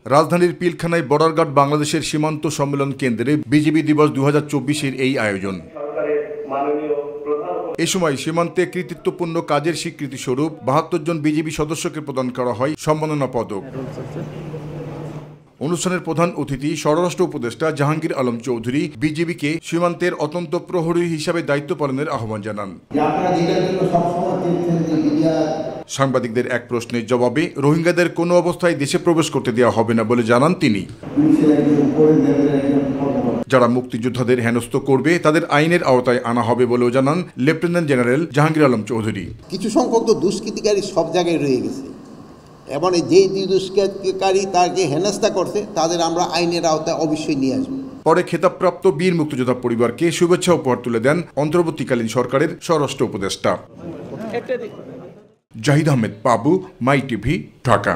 রাজধানীর পিলখানায় border guard বাংলাদেশের সীমান্ত সম্মেলন কেন্দ্রে বিজিবি দিবস 2024-এর এই আয়োজন। এ সময় সীমান্তে কৃতিত্বপূর্ণ কাজের স্বীকৃতি স্বরূপ 72 জন বিজিবি সদস্যকে প্রদান করা হয় সম্মাননা পদক। অনুষ্ঠানের প্রধান অতিথি স্বরাষ্ট্র উপদেষ্টা জাহাঙ্গীর আলম চৌধুরী বিজিবিকে সীমান্তের অত্যন্ত প্রহরী হিসাবে দায়িত্ব পালনের আহ্বান জানান। সাংবাদিকদের এক প্রশ্নের জবাবে রোহিঙ্গাদের কোনো অবস্থায় দেশে প্রবেশ করতে দেওয়া হবে না বলে জানান তিনি। যারা মুক্তিযোদ্ধাদের হেনস্থ করবে তাদের আইনের আওতায় আনা হবে বলেও জানান লেফটেন্যান্ট জেনারেল জাহাঙ্গীর আলম চৌধুরী। কিছু সংখ্যক তো দুষ্কৃতিকারী সব জায়গায় রয়ে গেছে, এবং যেই দুষ্কৃতিকারী তাকে হেনস্থা করছে তাদের আমরা আইনের আওতায় অবশ্যই নিয়ে আসবো। পরে খেতাবপ্রাপ্ত বীর মুক্তিযোদ্ধা পরিবারকে শুভেচ্ছা উপহার তুলে দেন অন্তর্বর্তীকালীন সরকারের স্বরাষ্ট্র উপদেষ্টা। জাহিদ আহমেদ, পাবু, মাই টিভি, ঢাকা।